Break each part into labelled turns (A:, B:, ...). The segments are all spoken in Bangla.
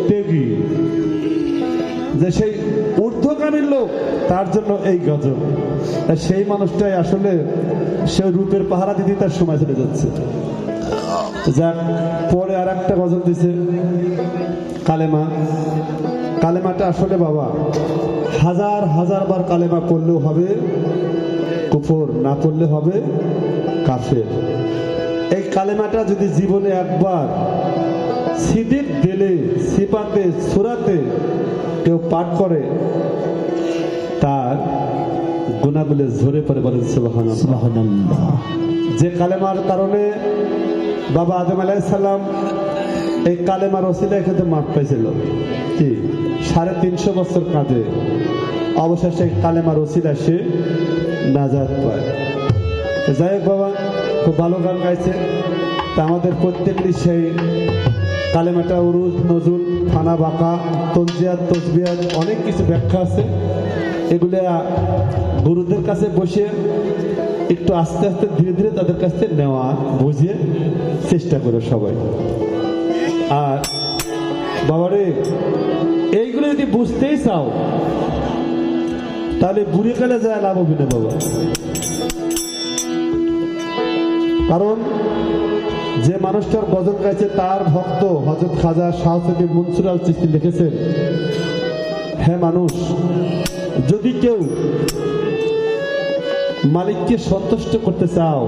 A: ত্যাগী, যে সেই ঊর্ধ্বগামীর লোক, তার জন্য এই গজল। সেই মানুষটাই আসলে সে রূপের পাহারা দিতে তার সময় চলে যাচ্ছে। যাক, পরে আর একটা গজল দিছে কালেমা। কালেমাটা আসলে বাবা হাজার হাজার বার কালেমা পড়লেও হবে কুফর, না পড়লে হবে কাফের। এই কালেমাটা যদি জীবনে একবার সিদিক দিলে, সিপাতে, সুরাতে কেউ পাঠ করে, তার গুনাহগুলো ঝরে পড়ে। বলেন সুবহানাল্লাহ। যে কালেমার কারণে বাবা আদম আলাইহিস সালাম এই কালেমার ওসিলায় কিন্তু মাফ পাইছিল, কি 350 বছর কাঁদে, অবশেষে কালেমার ওসিলায় সে নাজাত পায়। যাই হোক বাবা, খুব ভালো গান গাইছে। তা আমাদের প্রত্যেকটি সেই কালেমাটা উরুজ, নজুল, ফানা, বাঁকা, তনজিয়াত, তসবিহাত, অনেক কিছু ব্যাখ্যা আছে। এগুলা গুরুদের কাছে বসে একটু আস্তে আস্তে ধীরে ধীরে তাদের কাছ থেকে নেওয়া, বুঝিয়ে চেষ্টা করে সবাই। আর বাবারে, এইগুলো যদি বুঝতেই চাও তাহলে বুড়ি কালে যায় লাভ হবে না বাবা। কারণ যে মানুষটার গজল গাইছে তার ভক্ত হযরত খাজা শাহসুফি মনসুর আল চিশতি লিখেছেন, হ্যাঁ মানুষ, যদি কেউ মালিককে সন্তুষ্ট করতে চাও,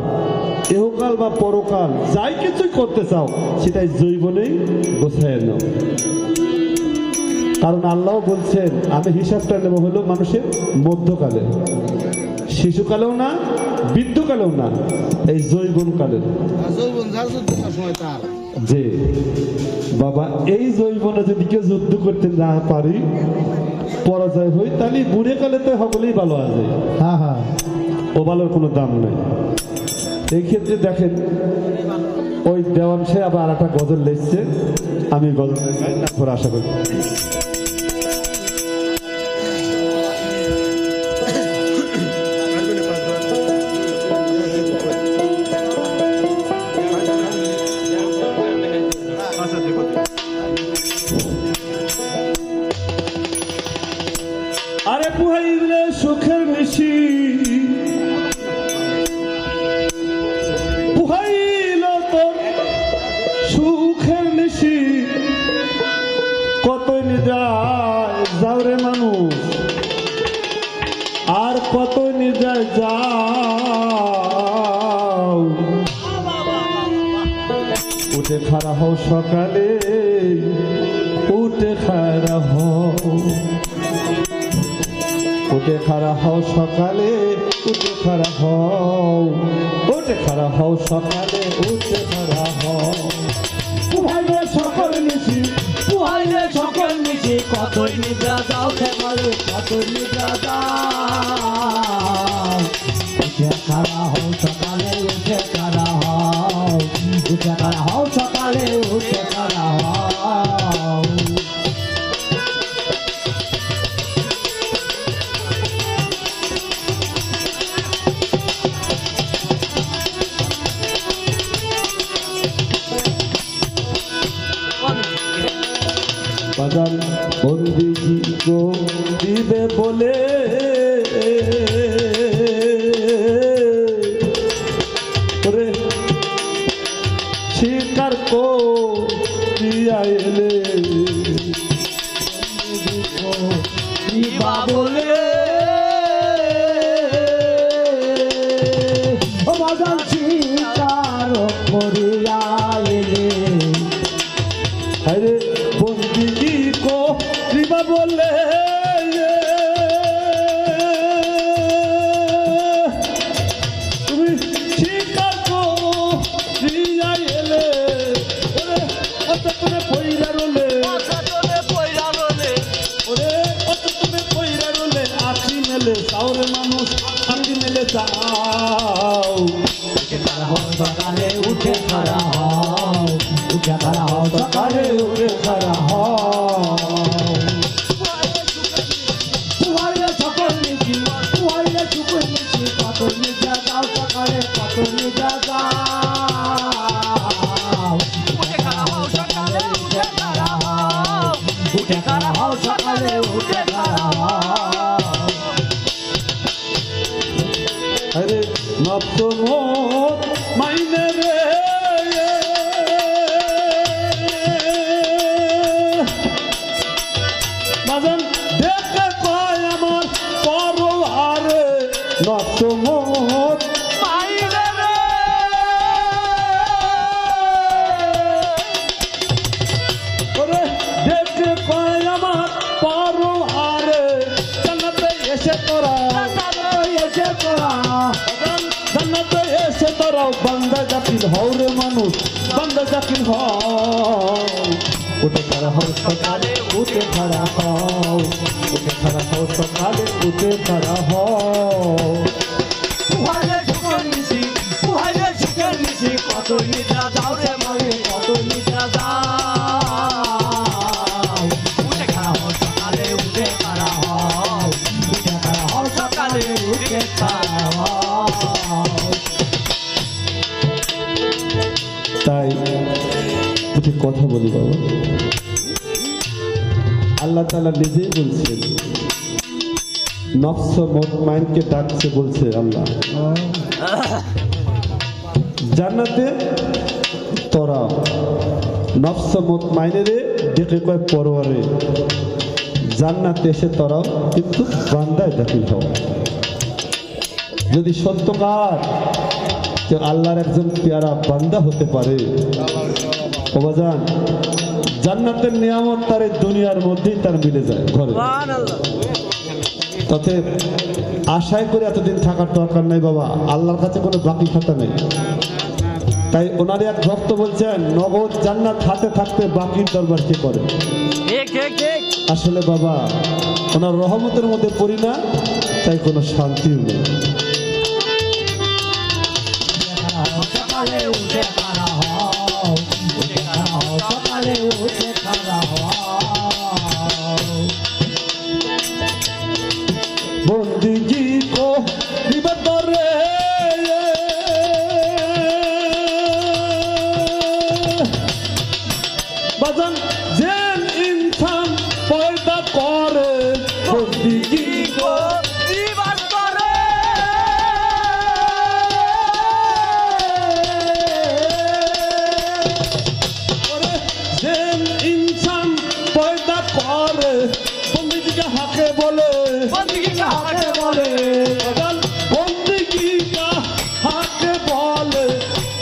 A: ইহকাল বা পরকাল যাই কিছুই করতে চাও, সেটাই জৈবনেই গোছায় নাও। কারণ আল্লাহ বলছেন, আমি হিসাবটা নেব হলো মানুষের মধ্যকালে, শিশুকালেও না, বৃদ্ধকালেও না, এই জৈবন কালে। যে বাবা এই জৈবনে যদি কেউ যুদ্ধ করতে না পারি, পরাজয় হই, তাহলে বুড়ে কালে তো সকলেই ভালো আছে। হ্যাঁ হ্যাঁ, ও ভালোর কোনো দাম নেই। এই ক্ষেত্রে দেখেন, ওই দেওয়ান সে আবার একটা গজল লিখছে, আমি গজল গাই, তারপর আশা করি। আরে পুহাইলে সুখের মিশি, পুহাইল তোর সুখের নিশি, কতই নিজায় যাও রে মানুষ, আর কতই নিজায় যাও। উঠে খাড়া হও সকালে, উঠে খাড়া হও, উঠে খাড়া হও সকালে, উঠে খাড়া হও, উঠে খাড়া হও সকালে, উঠে খাড়া হও।
B: পুহাইলে সকল মিশি, পুহাইলে সকল মিশি, কতই নিদ্রা যাও খেমারে, কতই নিদ্রা যাও। উঠে খাড়া হও সকালে, উঠে খাড়া হও, উঠে খাড়া হও সকালে, উঠে খাড়া হও।
A: বাজান বন্দিজি গো দিবে বলে, ওরে স্বীকার করিয়া এলে,
B: দিবা বলে ও বাজান স্বীকার করিয়া এলে।
A: আরে বন্দিজি গো দিবা বলে, তুমি স্বীকার করিয়া এলে, ওরে অত তুমি পইরা রলে, ওরে অত তুমি পইরা রলে, আখি মেলে চাও রে মানুষ, আখি মেলে চাও।
B: উঠে খাড়া হও সকালে, উঠে খাড়া হও, উঠে খাড়া হও সকালে, উঠে খাড়া হও। উঠে খাড়া হও সকালে উঠে খাড়া হও
A: আরে নপ্ত মোট মাইনে রে বাজান দেখে কয় আমার পরো আরে নপ্ত মোট মাইনে রে ওরে দেখে কয় আমার পরো আরে জান্নাতে এসে তোরা
B: এসে তোরা
A: জান্নাতে এসে তোরাও বান্দা জাতির হও রে মানুষ বান্দা জাতির হও
B: উঠে খাড়া হও সকালে উঠে খাড়া হও উঠে খাড়া হও সকালে উঠে খাড়া হও পুহাইলে সুখের নিশি পুহাইলে সুখের নিশি কত নিদ্রা যাও রে মরে কত নিদ্রা যাও উঠে খাড়া হও সকালে উঠে খাড়া হও উঠে খাড়া হও সকালে উঠে খাড়া হও
A: তাই একটি কথা বলি বাবা আল্লাহ তাআলা নিজেই বলছেন নফস মুতমাইনকে ডাকছে বলছে আল্লাহ জান্নাতে তোরা নফস মুতমাইনেরে ডেকে কয় পরওয়ারে জান্নাতে এসে তোরাও কিন্তু বান্দায় দাখিল হও যদি সত্যকার কেউ আল্লাহর একজন পেয়ারা বান্দা হতে পারে বাবাজান জান্নাতের নিয়ামত তার এই দুনিয়ার মধ্যেই তার মিলে যায় ঘরে তাতে আশায় করে এতদিন থাকার দরকার নাই বাবা আল্লাহর কাছে কোনো বাকি খাতা নেই তাই ওনার এক ভক্ত বলছেন নগদ জান্নাত হাতে থাকতে বাকির দরবার কে করে আসলে বাবা ওনার রহমতের মধ্যে পড়ি না তাই কোনো শান্তিও নেই
B: সকালে উঠে খাড়া হও উঠে খাড়া হও সকালে উঠে খাড়া হও
A: বন্দিজি কো নিবতরে বাজান যেন ইনসান পয়দা করে বন্দিজি কো হাকে বলে
B: হাকে বলে
A: বন্দিগি হাকে বলে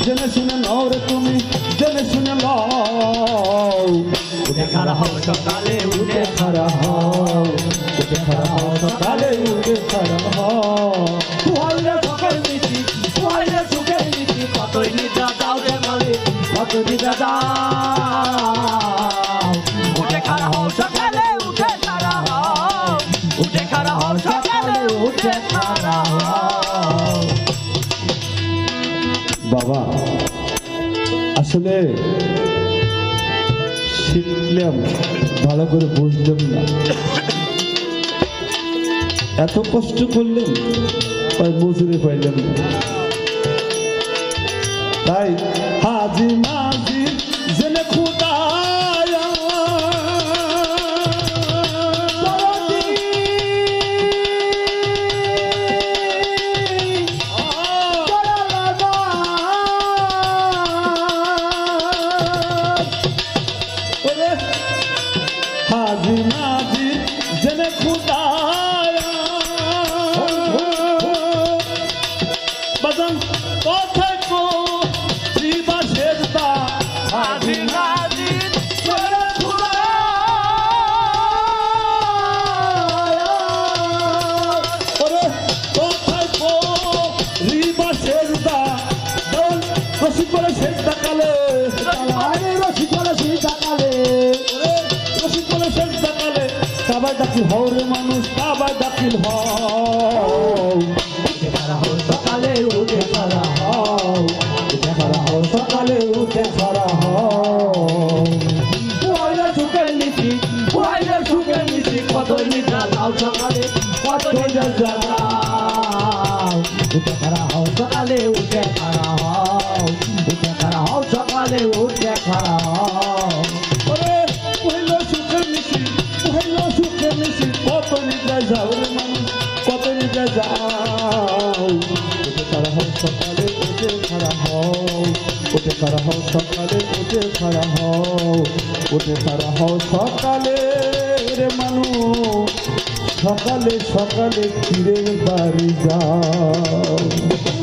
A: জেনে শুনে নাও রে তুমি জেনে শুনে নাও
B: উঠে খাড়া হও সকালে উঠে খাড়া হও উঠে খাড়া হও সকালে উঠে খাড়া হও পুহাইলে সুখের নিশি পুহাইলে সুখের নিশি কতই নিদ্রা যাও রে বলে কত নিদ্রা যাও উঠে খাড়া হও সকালে উঠে খাড়া হও উঠে খাড়া হও সকালে উঠে খাড়া হও
A: বাবা আসলে শিখলাম ভালো করে বুঝলাম না এত কষ্ট করলেন মজুরি পাইলেন না তাই হাজি নাজি জেনে খুদা হাজি নাজি জেনে খুদা বাজান কোথায় কো শ্রীবাসের দা হাজি নাজি জেনে খুদা ওরে কোথায় কো শ্রীবাসের দা রসি করে শেষ কালে
B: রসি করে শেষ কালে
A: কাবায় দাখিল হও রে মানুষ কাবায় দাখিল হও
B: উঠে খাড়া হও সকালে উঠে খাড়া হও উঠে খাড়া হও সকালে উঠে খাড়া হও পুহাইলে সুখের নিশি পুহাইলে সুখের নিশি কত নিদ্রা যাও সকালে কত নিদ্রা যাও উঠে খাড়া হও সকালে উঠে খাড়া হও উঠে খাড়া হও সকালে উঠে খাড়া হও
A: ওরে পুহাইলে সুখের নিশি যাও উঠে খাড়া হও সকালে উঠে খাড়া হও উঠে খাড়া হও সকালে উঠে খাড়া হও উঠে খাড়া হও সকালে রে মানুষ সকালে সকালে ফিরে বাড়ি যাও